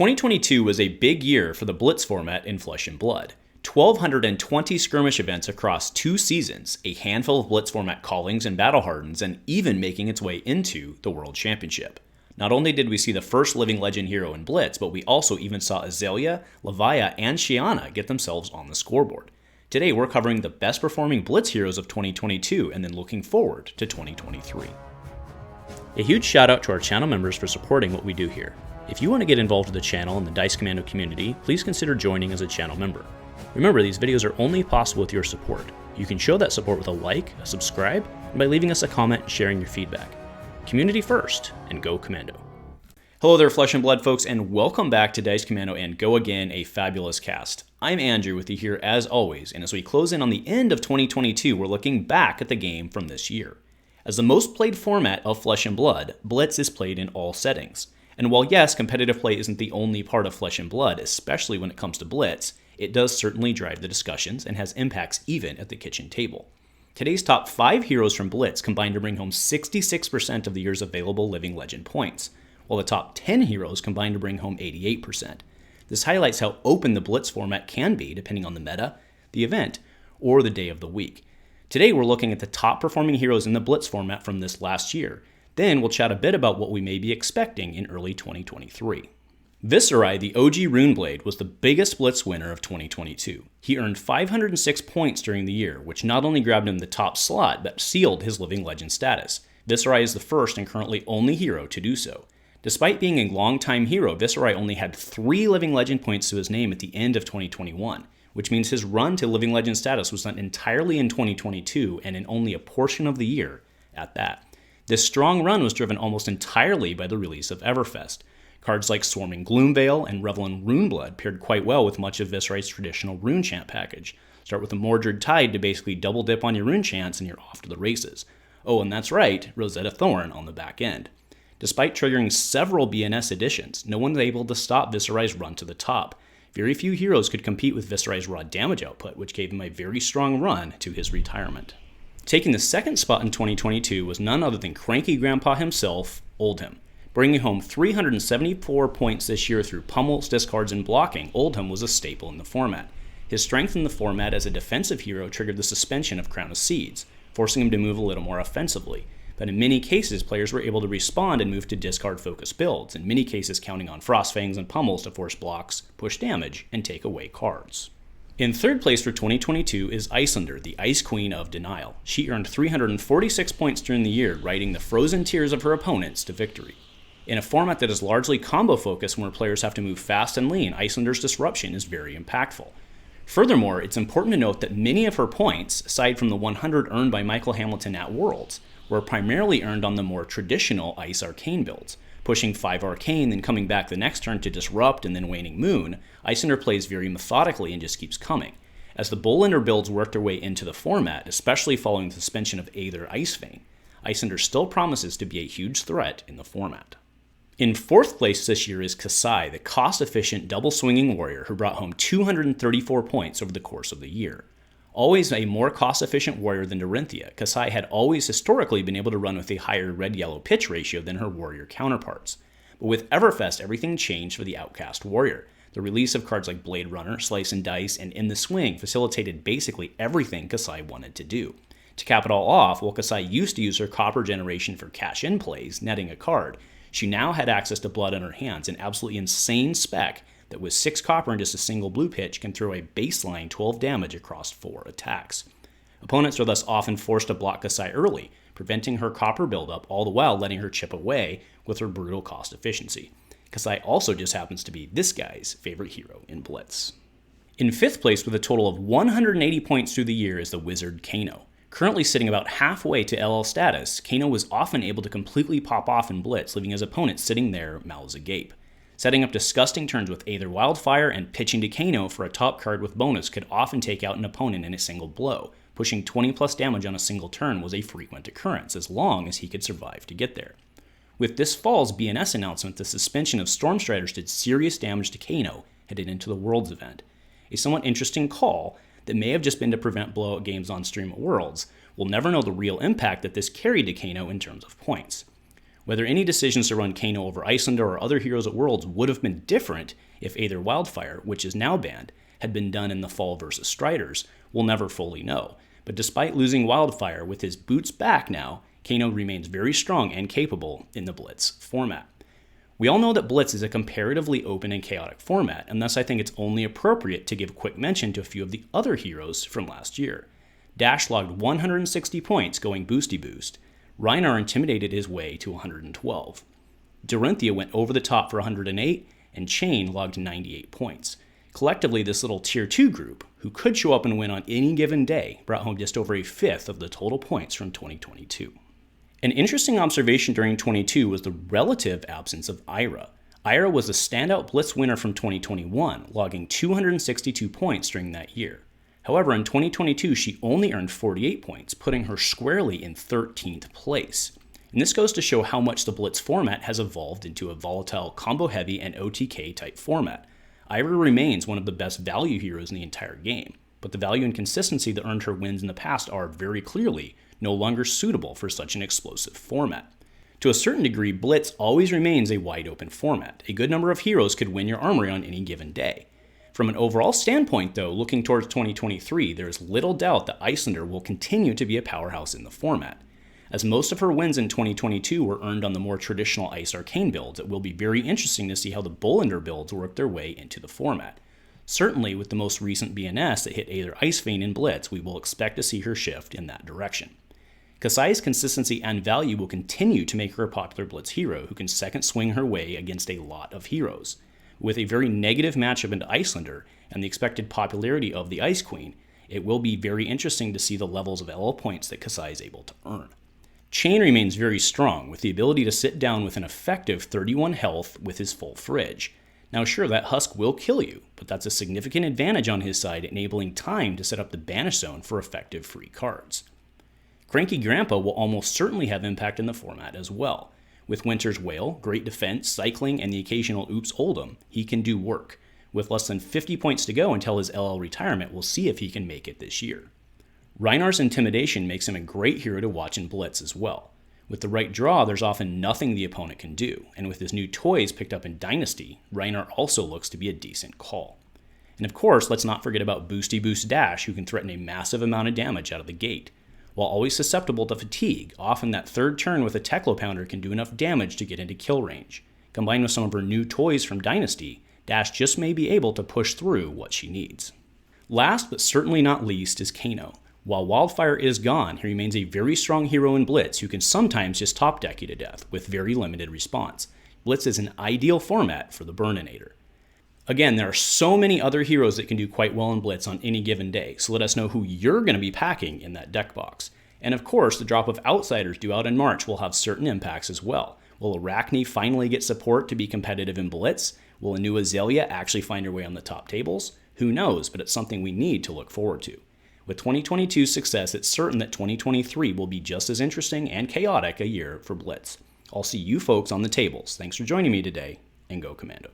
2022 was a big year for the Blitz format in Flesh and Blood. 1,220 skirmish events across 2 seasons, a handful of Blitz format callings and battle hardens, and even making its way into the World Championship. Not only did we see the first living legend hero in Blitz, but we also even saw Azalea, Levia, and Chane get themselves on the scoreboard. Today we're covering the best performing Blitz heroes of 2022 and then looking forward to 2023. A huge shout out to our channel members for supporting what we do here. If you want to get involved with the channel and the Dice Commando community, please consider joining as a channel member. Remember, these videos are only possible with your support. You can show that support with a like, a subscribe, and by leaving us a comment and sharing your feedback. Community first, and go Commando. Hello there, Flesh and Blood folks, and welcome back to Dice Commando and Go Again, a fabulous cast. I'm Andrew with you here as always, and as we close in on the end of 2022, we're looking back at the game from this year. As the most played format of Flesh and Blood, Blitz is played in all settings. And while yes, competitive play isn't the only part of Flesh and Blood, especially when it comes to Blitz, it does certainly drive the discussions and has impacts even at the kitchen table. Today's top 5 heroes from Blitz combined to bring home 66% of the year's available Living Legend points, while the top 10 heroes combined to bring home 88%. This highlights how open the Blitz format can be depending on the meta, the event, or the day of the week. Today we're looking at the top performing heroes in the Blitz format from this last year. Then we'll chat a bit about what we may be expecting in early 2023. Viserai, the OG Runeblade, was the biggest Blitz winner of 2022. He earned 506 points during the year, which not only grabbed him the top slot, but sealed his Living Legend status. Viserai is the first and currently only hero to do so. Despite being a long-time hero, Viserai only had 3 Living Legend points to his name at the end of 2021, which means his run to Living Legend status was done entirely in 2022 and in only a portion of the year at that. This strong run was driven almost entirely by the release of Everfest. Cards like Swarming Gloomveil and Revelant Runeblood paired quite well with much of Viserai's traditional rune chant package. Start with a Mordred Tide to basically double dip on your rune chants and you're off to the races. Oh, and that's right, Rosetta Thorn on the back end. Despite triggering several BNS additions, no one was able to stop Viserai's run to the top. Very few heroes could compete with Viserai's raw damage output, which gave him a very strong run to his retirement. Taking the second spot in 2022 was none other than Cranky Grandpa himself, Oldhim. Bringing home 374 points this year through pummels, discards, and blocking, Oldhim was a staple in the format. His strength in the format as a defensive hero triggered the suspension of Crown of Seeds, forcing him to move a little more offensively. But in many cases, players were able to respond and move to discard-focused builds, in many cases counting on Frostfangs and pummels to force blocks, push damage, and take away cards. In third place for 2022 is Iyslander, the Ice Queen of Denial. She earned 346 points during the year, riding the frozen tears of her opponents to victory. In a format that is largely combo-focused where players have to move fast and lean, Icelander's disruption is very impactful. Furthermore, it's important to note that many of her points, aside from the 100 earned by Michael Hamilton at Worlds, were primarily earned on the more traditional Ice Arcane builds. Pushing 5 Arcane, then coming back the next turn to Disrupt and then Waning Moon, Iyslander plays very methodically and just keeps coming. As the Boltyn builds work their way into the format, especially following the suspension of Aether Icefang, Iyslander still promises to be a huge threat in the format. In fourth place this year is Kassai, the cost-efficient double-swinging warrior who brought home 234 points over the course of the year. Always a more cost-efficient warrior than Dorinthea, Kassai had always historically been able to run with a higher red-yellow pitch ratio than her warrior counterparts. But with Everfest, everything changed for the outcast warrior. The release of cards like Blade Runner, Slice and Dice, and In the Swing facilitated basically everything Kassai wanted to do. To cap it all off, while Kassai used to use her copper generation for cash-in plays, netting a card, she now had access to blood in her hands, an absolutely insane spec that with 6 copper and just a single blue pitch can throw a baseline 12 damage across 4 attacks. Opponents are thus often forced to block Kassai early, preventing her copper buildup, all the while letting her chip away with her brutal cost efficiency. Kassai also just happens to be this guy's favorite hero in Blitz. In fifth place with a total of 180 points through the year is the wizard Kano. Currently sitting about halfway to LL status, Kano was often able to completely pop off in Blitz, leaving his opponents sitting there mouths agape. Setting up disgusting turns with Aether Wildfire and pitching to Kano for a top card with bonus could often take out an opponent in a single blow. Pushing 20 plus damage on a single turn was a frequent occurrence, as long as he could survive to get there. With this fall's BNS announcement, the suspension of Stormstriders did serious damage to Kano headed into the Worlds event. A somewhat interesting call that may have just been to prevent blowout games on stream at Worlds. We'll never know the real impact that this carried to Kano in terms of points. Whether any decisions to run Kano over Icelander or other heroes at Worlds would have been different if either Wildfire, which is now banned, had been done in the fall versus Striders, we'll never fully know. But despite losing Wildfire, with his boots back now, Kano remains very strong and capable in the Blitz format. We all know that Blitz is a comparatively open and chaotic format, and thus I think it's only appropriate to give a quick mention to a few of the other heroes from last year. Dash logged 160 points going boosty boost. Rhinar intimidated his way to 112. Dorinthea went over the top for 108, and Chane logged 98 points. Collectively, this little Tier 2 group, who could show up and win on any given day, brought home just over a fifth of the total points from 2022. An interesting observation during 22 was the relative absence of Aria. Aria was a standout Blitz winner from 2021, logging 262 points during that year. However, in 2022, she only earned 48 points, putting her squarely in 13th place. And this goes to show how much the Blitz format has evolved into a volatile, combo-heavy, and OTK-type format. Aria remains one of the best value heroes in the entire game, but the value and consistency that earned her wins in the past are very clearly no longer suitable for such an explosive format. To a certain degree, Blitz always remains a wide-open format. A good number of heroes could win your armory on any given day. From an overall standpoint, though, looking towards 2023, there is little doubt that Icelander will continue to be a powerhouse in the format. As most of her wins in 2022 were earned on the more traditional Ice Arcane builds, it will be very interesting to see how the Boltyn builds work their way into the format. Certainly, with the most recent BNS that hit either Ice Vein and Blitz, we will expect to see her shift in that direction. Kassai's consistency and value will continue to make her a popular Blitz hero who can second swing her way against a lot of heroes. With a very negative matchup into Icelander and the expected popularity of the Ice Queen, it will be very interesting to see the levels of LL points that Kassai is able to earn. Chane remains very strong, with the ability to sit down with an effective 31 health with his full fridge. Now sure, that husk will kill you, but that's a significant advantage on his side, enabling time to set up the banish zone for effective free cards. Cranky Grandpa will almost certainly have impact in the format as well. With Winter's Wail, great defense, cycling, and the occasional Oops Oldhim, he can do work. With less than 50 points to go until his LL retirement, we'll see if he can make it this year. Rhinar's intimidation makes him a great hero to watch in Blitz as well. With the right draw, there's often nothing the opponent can do, and with his new toys picked up in Dynasty, Rhinar also looks to be a decent call. And of course, let's not forget about Boosty Boost Dash, who can threaten a massive amount of damage out of the gate. While always susceptible to fatigue, often that third turn with a Teclo Pounder can do enough damage to get into kill range. Combined with some of her new toys from Dynasty, Dash just may be able to push through what she needs. Last but certainly not least is Kano. While Wildfire is gone, he remains a very strong hero in Blitz who can sometimes just top deck you to death with very limited response. Blitz is an ideal format for the Burninator. Again, there are so many other heroes that can do quite well in Blitz on any given day, so let us know who you're going to be packing in that deck box. And of course, the drop of Outsiders due out in March will have certain impacts as well. Will Arachne finally get support to be competitive in Blitz? Will a new Azalea actually find her way on the top tables? Who knows, but it's something we need to look forward to. With 2022's success, it's certain that 2023 will be just as interesting and chaotic a year for Blitz. I'll see you folks on the tables. Thanks for joining me today, and go Commando.